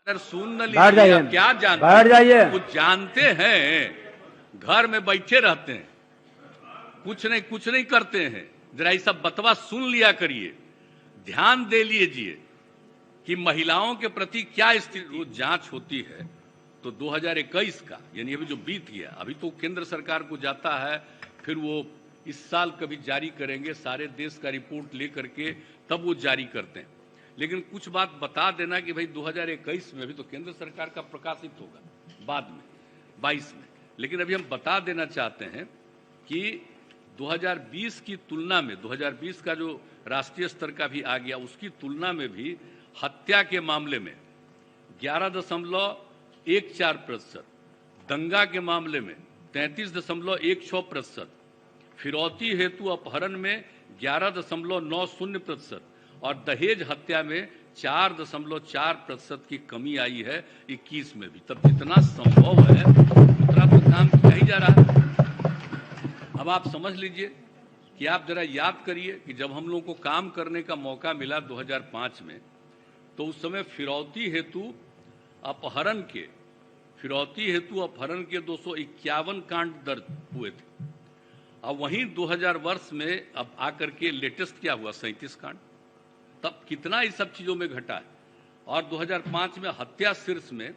अगर सुन न बैठ लीजिए, जाइए, आप क्या जानते बैठ जाइए। हैं? कुछ जानते हैं, घर में बैठे रहते हैं, कुछ नहीं करते हैं। जरा ये सब बतवा सुन लिया करिए, ध्यान दे लीजिए कि महिलाओं के प्रति क्या स्थिति। जांच होती है तो 2021 का यानी अभी जो बीत गया, अभी तो केंद्र सरकार को जाता है, फिर वो इस साल कभी जारी करेंगे, सारे देश का रिपोर्ट लेकर के तब वो जारी करते हैं। लेकिन कुछ बात बता देना कि भाई 2021 में भी तो केंद्र सरकार का प्रकाशित होगा बाद में 22 में, लेकिन अभी हम बता देना चाहते हैं कि 2020 की तुलना में 2020 का जो राष्ट्रीय स्तर का भी आ गया, उसकी तुलना में भी हत्या के मामले में 11.14%, दंगा के मामले में 33.16%, फिरौती हेतु अपहरण में 11.90% और दहेज हत्या में 4.4% की कमी आई है 21 में भी। तब जितना संभव है उतना तो काम किया ही जा रहा है। अब आप समझ लीजिए कि आप जरा याद करिए कि जब हम लोगों को काम करने का मौका मिला 2005 में, तो उस समय फिरौती हेतु अपहरण के 251 कांड दर्ज हुए थे। अब वहीं 2000 वर्ष में अब आकर के लेटेस्ट क्या हुआ, 37 कांड। तब कितना इस सब चीजों में घटा है। और 2005 में हत्या शीर्ष में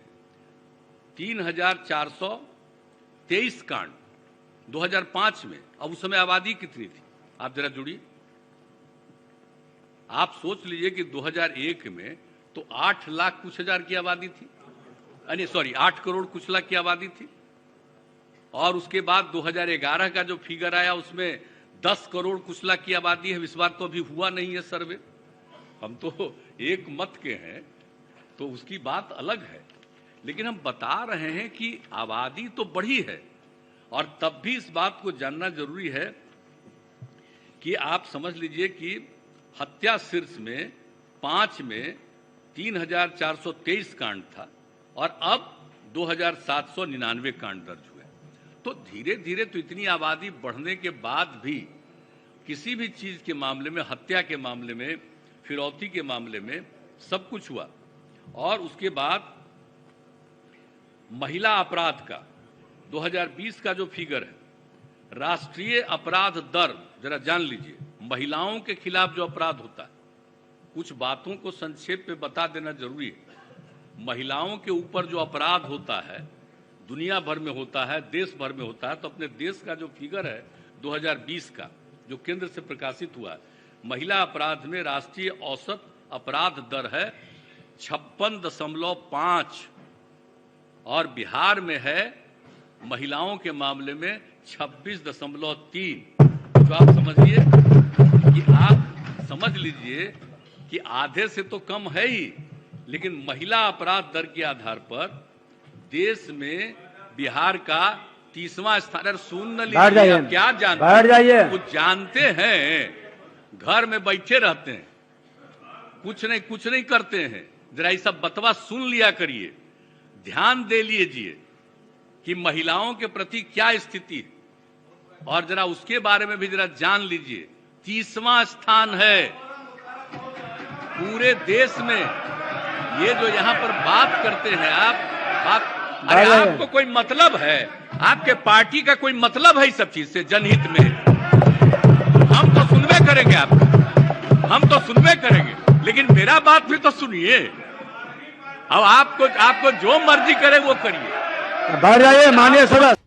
3423 कांड 2005 में। अब उस समय आबादी कितनी थी, आप जरा जुड़िए। आप सोच लीजिए कि 2001 में तो 8 लाख कुछ हजार की आबादी थी, 8 करोड़ कुछ लाख की आबादी थी। और उसके बाद 2011 का जो फिगर आया उसमें 10 करोड़ कुछ लाख की आबादी है। इस बार तो अभी हुआ नहीं है सर्वे, हम तो एक मत के हैं, तो उसकी बात अलग है। लेकिन हम बता रहे हैं कि आबादी तो बढ़ी है, और तब भी इस बात को जानना जरूरी है कि आप समझ लीजिए कि हत्या शीर्ष में 5 में 3423 कांड था और अब 2799 कांड दर्ज हुए। तो धीरे धीरे तो इतनी आबादी बढ़ने के बाद भी किसी भी चीज के मामले में, हत्या के मामले में, फिरौती के मामले में सब कुछ हुआ। और उसके बाद महिला अपराध का 2020 का जो फिगर है, राष्ट्रीय अपराध दर जरा जान लीजिए। महिलाओं के खिलाफ जो अपराध होता है, कुछ बातों को संक्षेप में बता देना जरूरी है। महिलाओं के ऊपर जो अपराध होता है, दुनिया भर में होता है, देश भर में होता है, तो अपने देश का जो फिगर है 2020 का जो केंद्र से प्रकाशित हुआ है, महिला अपराध में राष्ट्रीय औसत अपराध दर है 56.5 और बिहार में है महिलाओं के मामले में 26.3। तो आप समझिए कि आप समझ लीजिए कि आधे से तो कम है ही, लेकिन महिला अपराध दर के आधार पर देश में बिहार का 30वां स्थान। सुन न लीजिए, आप क्या जानते हैं? कुछ जानते हैं, घर में बैठे रहते हैं, कुछ नहीं करते हैं। जरा ये सब बतवा सुन लिया करिए, ध्यान दे लीजिए कि महिलाओं के प्रति क्या स्थिति है, और जरा उसके बारे में भी जरा जान लीजिए। 30वां स्थान है पूरे देश में। ये जो यहाँ पर बात करते हैं आप, अरे आपको कोई मतलब है? आपके पार्टी का कोई मतलब है इस सब चीज से, जनहित में? हम तो सुनबे करेंगे आपको, हम तो सुनबे करेंगे, लेकिन मेरा बात भी तो सुनिए। अब आपको जो मर्जी करे वो करिए। बैठ जाइए माननीय सदस्य।